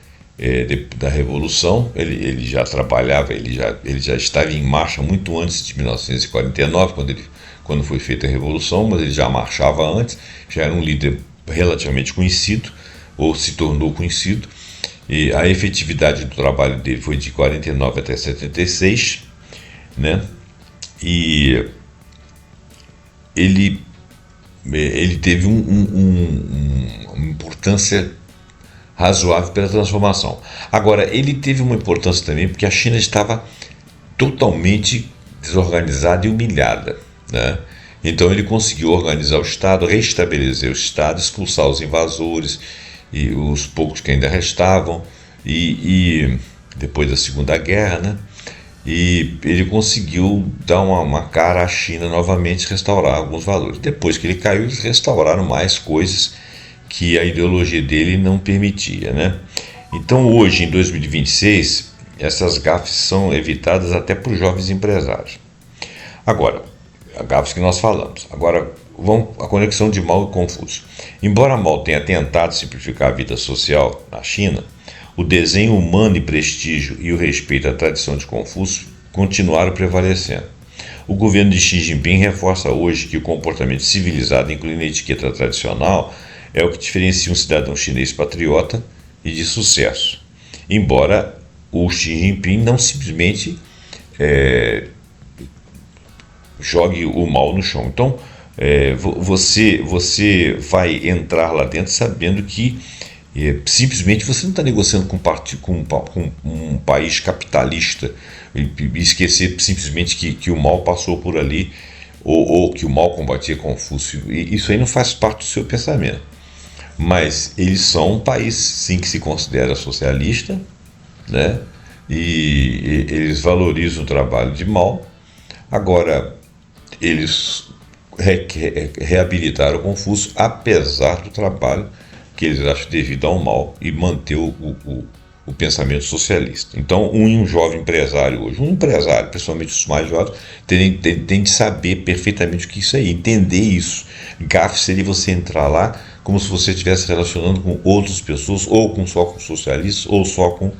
da Revolução, ele já trabalhava, ele já estava em marcha muito antes de 1949, quando foi feita a Revolução, mas ele já marchava antes, já era um líder relativamente conhecido, ou se tornou conhecido, e a efetividade do trabalho dele foi de 49 até 76, né? E ele teve uma importância razoável pela transformação. Agora, ele teve uma importância também porque a China estava totalmente desorganizada e humilhada, né? Então ele conseguiu organizar o Estado, restabelecer o Estado, expulsar os invasores e os poucos que ainda restavam, e depois da Segunda Guerra, né? E ele conseguiu dar uma cara à China novamente, restaurar alguns valores. Depois que ele caiu, eles restauraram mais coisas que a ideologia dele não permitia, né? Então hoje, em 2026, essas gafes são evitadas até por jovens empresários. Agora, gafes que nós falamos. Agora, a conexão de Mao e Confúcio. Embora Mao tenha tentado simplificar a vida social na China, o desenho humano e prestígio e o respeito à tradição de Confúcio continuaram prevalecendo. O governo de Xi Jinping reforça hoje que o comportamento civilizado, incluindo a etiqueta tradicional, é o que diferencia um cidadão chinês patriota e de sucesso. Embora o Xi Jinping não simplesmente jogue o Mao no chão. Então, você vai entrar lá dentro sabendo que simplesmente você não está negociando com um país capitalista e esquecer simplesmente que o Mao passou por ali ou que o Mao combatia Confúcio. Isso aí não faz parte do seu pensamento. Mas eles são um país, sim, que se considera socialista, né? E eles valorizam o trabalho de Mao. Agora, eles reabilitaram Confúcio, apesar do trabalho que eles acham devido ao Mao, e manter o pensamento socialista. Então, um jovem empresário hoje, principalmente os mais jovens, tem de saber perfeitamente o que isso é, entender isso. Gafe seria você entrar lá como se você estivesse relacionando com outras pessoas, ou só com socialistas, ou só com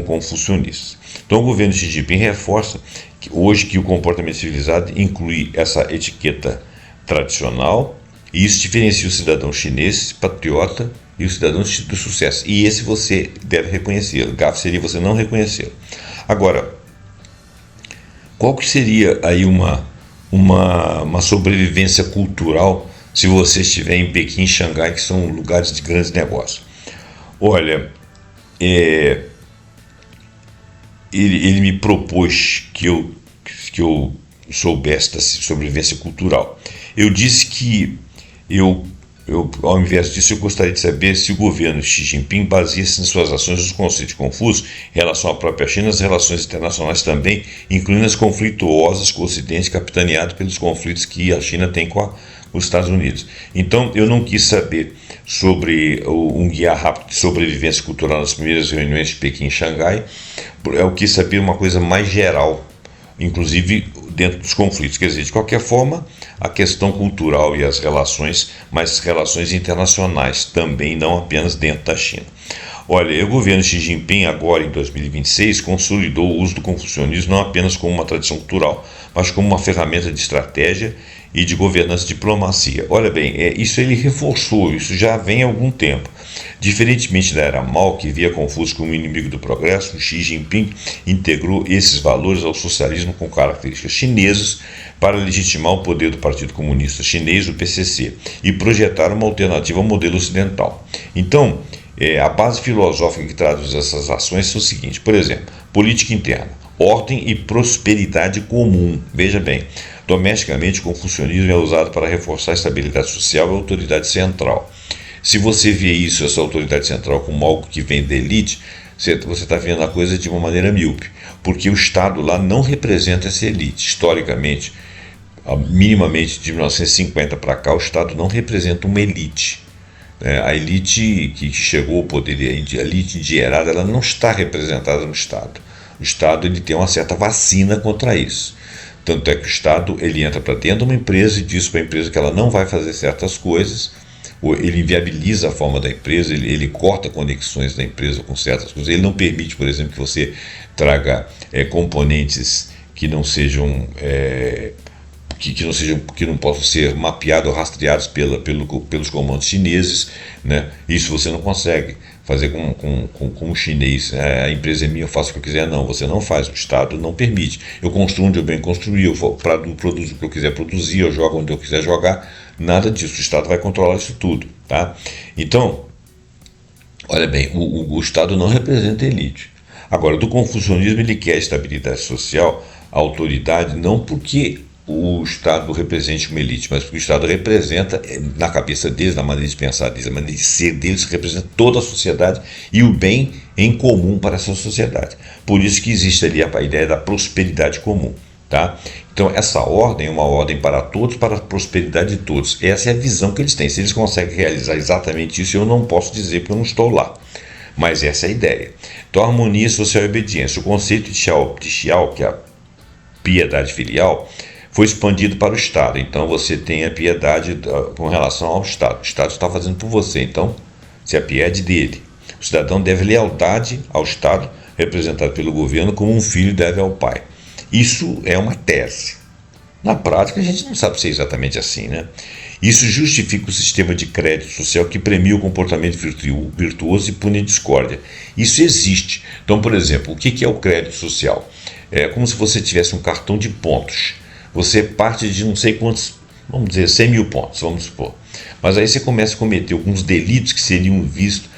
confucionistas. Então, o governo de Xi Jinping reforça que hoje que o comportamento civilizado inclui essa etiqueta tradicional, e isso diferencia o cidadão chinês patriota e o cidadão do sucesso. E esse você deve reconhecer. Gafe seria você não reconhecer. Agora, qual que seria aí uma sobrevivência cultural se você estiver em Pequim e Xangai, que são lugares de grandes negócios? Olha, ele me propôs que eu soubesse da sobrevivência cultural. Eu disse que ao invés disso, eu gostaria de saber se o governo Xi Jinping baseia-se em suas ações nos conceitos de Confúcio em relação à própria China, as relações internacionais também, incluindo as conflituosas com o Ocidente, capitaneado pelos conflitos que a China tem com os Estados Unidos. Então, eu não quis saber sobre um guia rápido de sobrevivência cultural nas primeiras reuniões de Pequim e Xangai. Eu quis saber uma coisa mais geral, inclusive dentro dos conflitos. Quer dizer, de qualquer forma, a questão cultural e as relações, mas as relações internacionais também, não apenas dentro da China. Olha, o governo Xi Jinping agora, em 2026, consolidou o uso do confucionismo não apenas como uma tradição cultural, mas como uma ferramenta de estratégia e de governança e diplomacia. Olha bem, isso ele reforçou, isso já vem há algum tempo. Diferentemente da era Mao, que via Confúcio como inimigo do progresso, Xi Jinping integrou esses valores ao socialismo com características chinesas para legitimar o poder do Partido Comunista Chinês, o PCC, e projetar uma alternativa ao modelo ocidental. Então, a base filosófica que traduz essas ações é o seguinte: por exemplo, política interna. ordem e prosperidade comum. Veja bem, domesticamente o confucionismo é usado para reforçar a estabilidade social e a autoridade central. Se você vê isso, essa autoridade central, como algo que vem da elite, você está vendo a coisa de uma maneira míope, porque o Estado lá não representa essa elite. Historicamente, minimamente de 1950 para cá, o Estado não representa uma elite. A elite que chegou ao poder, a elite endinheirada, ela não está representada no Estado. O Estado ele tem uma certa vacina contra isso. Tanto é que o Estado ele entra para dentro de uma empresa e diz para a empresa que ela não vai fazer certas coisas, ou ele inviabiliza a forma da empresa, ele corta conexões da empresa com certas coisas. Ele não permite, por exemplo, que você traga componentes que não sejam que não possam ser mapeados ou rastreados pelos comandos chineses, né? Isso você não consegue fazer com o chinês. A empresa é minha, eu faço o que eu quiser. Não, você não faz, o Estado não permite. Eu construo onde eu bem construir, eu produzo o que eu quiser produzir, eu jogo onde eu quiser jogar, nada disso, o Estado vai controlar isso tudo, tá? Então, olha bem, o Estado não representa a elite. Agora, do confucionismo ele quer estabilidade social, autoridade, não porque o Estado represente uma elite, mas porque o Estado representa, na cabeça deles, na maneira de pensar deles, na maneira de ser deles, representa toda a sociedade e o bem em comum para essa sociedade. Por isso que existe ali a ideia da prosperidade comum. Tá? Então essa ordem é uma ordem para todos, para a prosperidade de todos. Essa é a visão que eles têm. Se eles conseguem realizar exatamente isso, eu não posso dizer porque eu não estou lá. Mas essa é a ideia. Então, harmonia social e obediência. O conceito de Xiao, que é a piedade filial, foi expandido para o Estado. Então você tem a piedade com relação ao Estado. O Estado está fazendo por você, então se apiede dele. O cidadão deve lealdade ao Estado, representado pelo governo, como um filho deve ao pai. Isso é uma tese. Na prática, a gente não sabe se é exatamente assim, né? Isso justifica o sistema de crédito social que premia o comportamento virtuoso e pune a discórdia. Isso existe. Então, por exemplo, o que é o crédito social? É como se você tivesse um cartão de pontos. Você parte de não sei quantos, vamos dizer, 100 mil pontos, vamos supor. Mas aí você começa a cometer alguns delitos que seriam vistos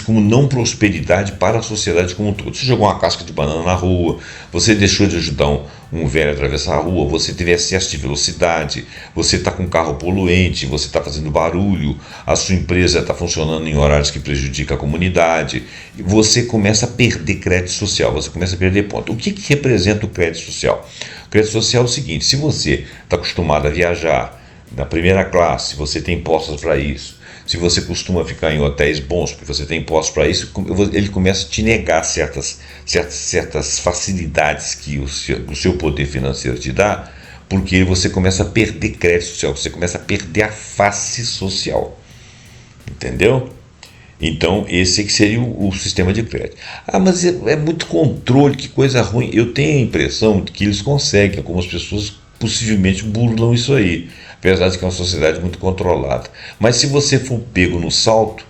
como não prosperidade para a sociedade como um todo. Você jogou uma casca de banana na rua, você deixou de ajudar um velho a atravessar a rua, você teve excesso de velocidade, você está com um carro poluente, você está fazendo barulho, a sua empresa está funcionando em horários que prejudicam a comunidade, e você começa a perder crédito social, você começa a perder ponto. O que representa o crédito social? O crédito social é o seguinte: se você está acostumado a viajar na primeira classe, você tem impostos para isso, se você costuma ficar em hotéis bons, porque você tem impostos para isso, ele começa a te negar certas facilidades que o seu poder financeiro te dá, porque você começa a perder crédito social, você começa a perder a face social. Entendeu? Então, esse que seria o sistema de crédito. Mas é muito controle, que coisa ruim. Eu tenho a impressão de que eles conseguem, algumas pessoas possivelmente burlam isso aí, apesar de que é uma sociedade muito controlada. Mas se você for pego no salto,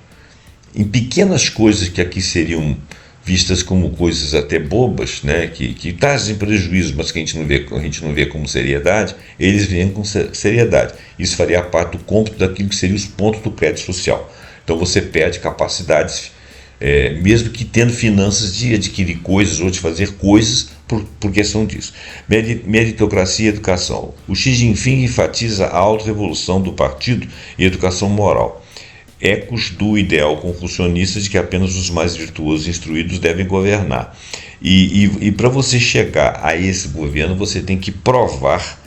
em pequenas coisas que aqui seriam vistas como coisas até bobas, né, que trazem prejuízo, mas que a gente não vê como seriedade, eles vêm com seriedade. Isso faria parte do cômputo daquilo que seriam os pontos do crédito social. Então você perde capacidades, mesmo que tendo finanças, de adquirir coisas ou de fazer coisas por questão disso. Meritocracia e educação. O Xi Jinping enfatiza a auto-revolução do partido e educação moral. Ecos do ideal confucionista de que apenas os mais virtuosos e instruídos devem governar. E para você chegar a esse governo, você tem que provar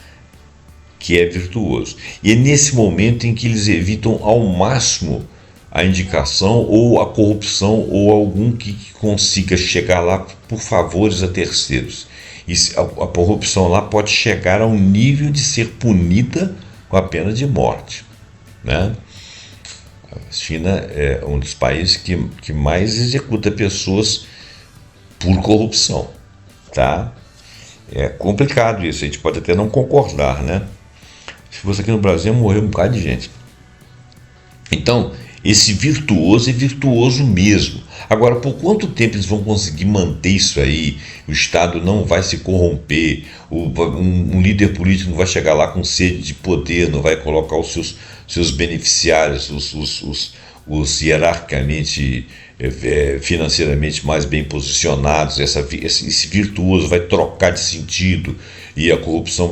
que é virtuoso. E é nesse momento em que eles evitam ao máximo a indicação ou a corrupção ou algum que consiga chegar lá por favores a terceiros. E a corrupção lá pode chegar ao nível de ser punida com a pena de morte, né? A China é um dos países que mais executa pessoas por corrupção, tá? É complicado isso, a gente pode até não concordar, né? Se fosse aqui no Brasil, morreu um bocado de gente. Então, esse virtuoso é virtuoso mesmo. Agora, por quanto tempo eles vão conseguir manter isso aí? O Estado não vai se corromper, um líder político não vai chegar lá com sede de poder, não vai colocar os seus beneficiários, os hierarquicamente financeiramente mais bem posicionados, esse virtuoso vai trocar de sentido e a corrupção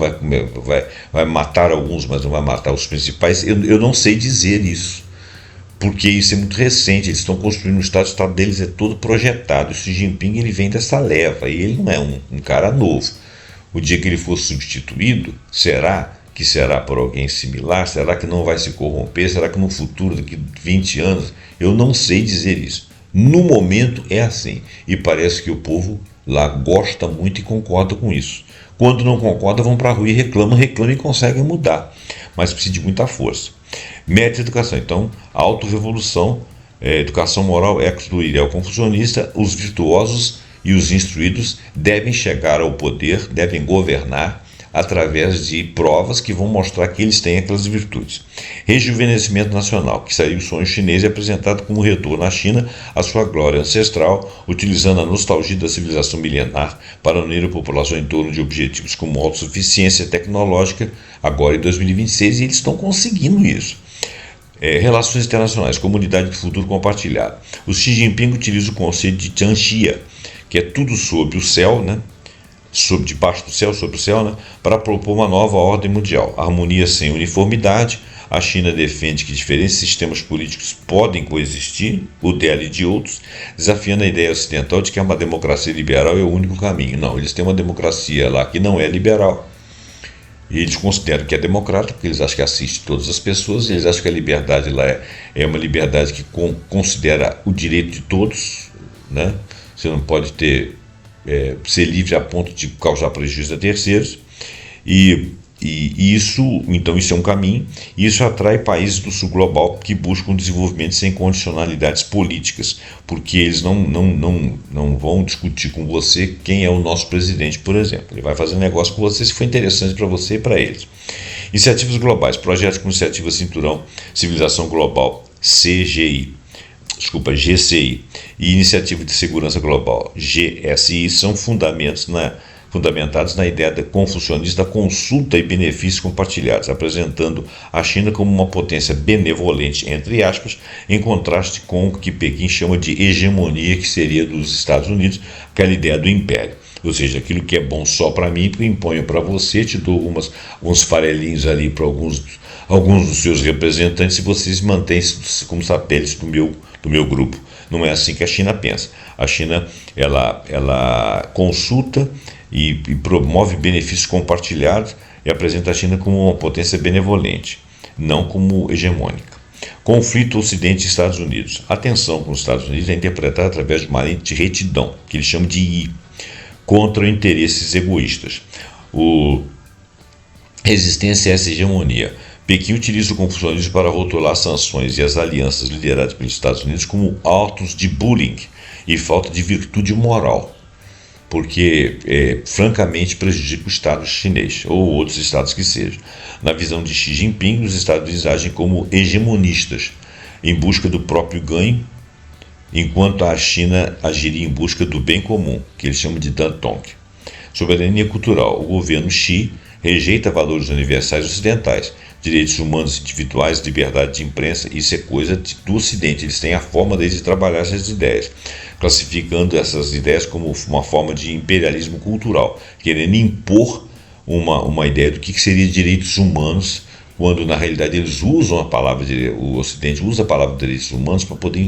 vai matar alguns, mas não vai matar os principais. Eu não sei dizer isso, porque isso é muito recente. Eles estão construindo o Estado deles é todo projetado. O Xi Jinping ele vem dessa leva e ele não é um cara novo. O dia que ele for substituído, será que será por alguém similar? Será que não vai se corromper? Será que no futuro, daqui 20 anos? Eu não sei dizer isso. No momento é assim, e parece que o povo lá gosta muito e concorda com isso. Quando não concorda, vão para a rua e reclamam e conseguem mudar, mas precisa de muita força. Mérito e educação. Então, autorrevolução, educação moral é excluir. É o confucionista, os virtuosos e os instruídos devem chegar ao poder, devem governar através de provas que vão mostrar que eles têm aquelas virtudes. Rejuvenescimento nacional, que seria o sonho chinês, é apresentado como retorno à China à sua glória ancestral, utilizando a nostalgia da civilização milenar para unir a população em torno de objetivos como autossuficiência tecnológica, agora em 2026, e eles estão conseguindo isso. Relações internacionais, comunidade de futuro compartilhado. O Xi Jinping utiliza o conceito de Tianxia, que é tudo sob o céu, né? Debaixo do céu, sobre o céu, né, para propor uma nova ordem mundial. Harmonia sem uniformidade. A China defende que diferentes sistemas políticos podem coexistir, o dela e de outros, desafiando a ideia ocidental de que uma democracia liberal é o único caminho. Não, eles têm uma democracia lá que não é liberal. E eles consideram que é democrática, porque eles acham que assiste todas as pessoas, e eles acham que a liberdade lá é uma liberdade que considera o direito de todos, né? Você não pode ser livre a ponto de causar prejuízo a terceiros, e isso é um caminho, e isso atrai países do sul global que buscam desenvolvimento sem condicionalidades políticas, porque eles não vão discutir com você quem é o nosso presidente, por exemplo. Ele vai fazer negócio com você se for interessante para você e para eles. Iniciativas globais, projetos com iniciativa Cinturão, Civilização Global, GCI, e Iniciativa de Segurança Global, GSI, são fundamentados na ideia confucionista da consulta e benefícios compartilhados, apresentando a China como uma potência benevolente, entre aspas, em contraste com o que Pequim chama de hegemonia, que seria dos Estados Unidos, aquela ideia do império. Ou seja, aquilo que é bom só para mim, eu imponho para você, te dou alguns farelinhos ali para alguns dos seus representantes, e vocês mantêm-se como satélites do meu grupo. Não é assim que a China pensa. A China ela consulta e promove benefícios compartilhados e apresenta a China como uma potência benevolente, não como hegemônica. Conflito Ocidente e Estados Unidos. A tensão com os Estados Unidos é interpretada através de uma lente de retidão, que eles chamam de I, contra interesses egoístas. Resistência a essa hegemonia. Pequim utiliza o confucionismo para rotular sanções e as alianças lideradas pelos Estados Unidos como atos de bullying e falta de virtude moral, porque francamente prejudica o Estado chinês ou outros estados que sejam. Na visão de Xi Jinping, os Estados Unidos agem como hegemonistas em busca do próprio ganho, enquanto a China agiria em busca do bem comum, que eles chamam de Dantong. Soberania cultural. O governo Xi rejeita valores universais ocidentais, direitos humanos individuais, liberdade de imprensa. Isso é coisa do Ocidente. Eles têm a forma deles de trabalhar essas ideias, classificando essas ideias como uma forma de imperialismo cultural, querendo impor uma ideia do que seria direitos humanos, quando na realidade eles usam a palavra, o Ocidente usa a palavra direitos humanos para poder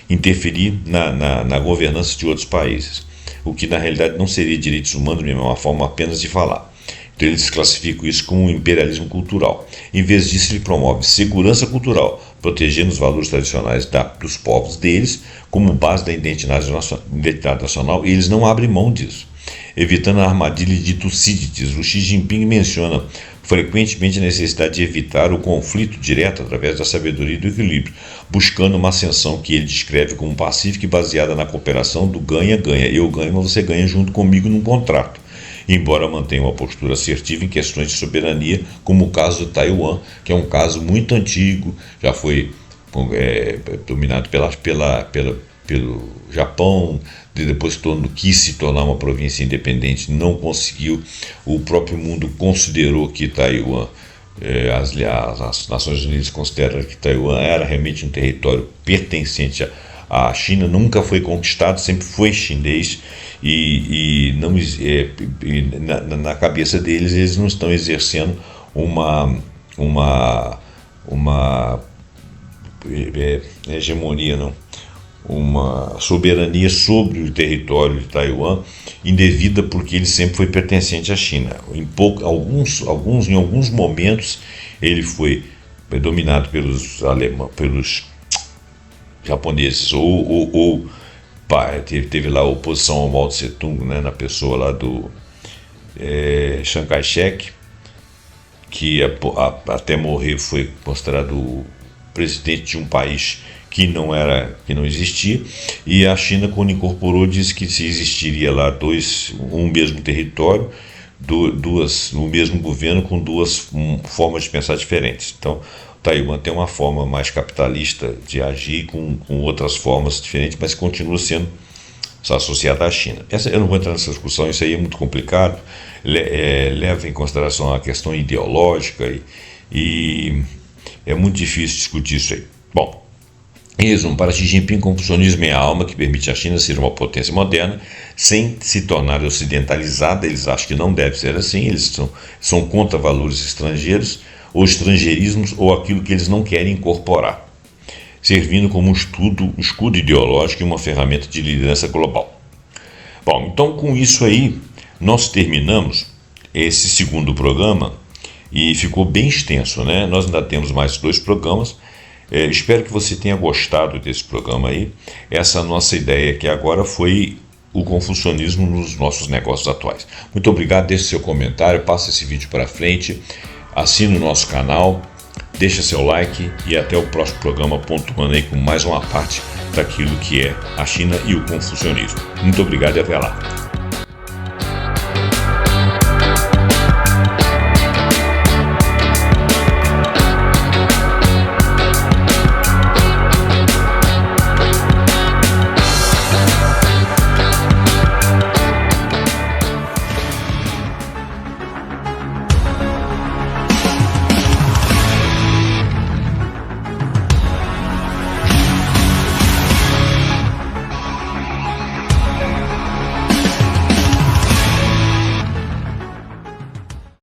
interferir na governança de outros países, o que na realidade não seria direitos humanos mesmo, é uma forma apenas de falar. Então eles classificam isso como um imperialismo cultural. Em vez disso, ele promove segurança cultural, protegendo os valores tradicionais dos povos deles como base da identidade nacional, e eles não abrem mão disso. Evitando a armadilha de Tucídides, o Xi Jinping menciona frequentemente a necessidade de evitar o conflito direto através da sabedoria e do equilíbrio, buscando uma ascensão que ele descreve como pacífica e baseada na cooperação do ganha-ganha. Eu ganho, mas você ganha junto comigo num contrato. Embora mantenha uma postura assertiva em questões de soberania, como o caso de Taiwan, que é um caso muito antigo, já foi dominado pelo Japão, depois quis se tornar uma província independente, não conseguiu. O próprio mundo considerou que Taiwan, as Nações Unidas consideram que Taiwan era realmente um território pertencente A China nunca foi conquistada, sempre foi chinês, e não, na cabeça deles eles não estão exercendo uma hegemonia, não, uma soberania sobre o território de Taiwan indevida, porque ele sempre foi pertencente à China. Em alguns momentos ele foi dominado pelos japoneses, teve lá a oposição ao Mao Tse Tung, né, na pessoa lá do Chiang Kai-shek, que até morrer foi considerado o presidente de um país que não existia, e a China, quando incorporou, disse que se existiria lá um mesmo território, o mesmo governo com duas formas de pensar diferentes. Então, Taiwan tem uma forma mais capitalista de agir com outras formas diferentes, mas continua sendo associada à China. Eu não vou entrar nessa discussão, isso aí é muito complicado, leva em consideração a questão ideológica e é muito difícil discutir isso aí. Bom, em resumo, para Xi Jinping, confucionismo é a alma que permite à China ser uma potência moderna sem se tornar ocidentalizada. Eles acham que não deve ser assim, eles são contra valores estrangeiros, ou estrangeirismos, ou aquilo que eles não querem incorporar, servindo como um escudo ideológico e uma ferramenta de liderança global. Bom, então com isso aí, nós terminamos esse segundo programa, e ficou bem extenso, né? Nós ainda temos mais 2 programas. Espero que você tenha gostado desse programa aí. Essa nossa ideia aqui agora foi o confucionismo nos nossos negócios atuais. Muito obrigado, deixe seu comentário, passe esse vídeo para frente, assine o nosso canal, deixa seu like e até o próximo programa, pontuando aí com mais uma parte daquilo que é a China e o confucionismo. Muito obrigado e até lá.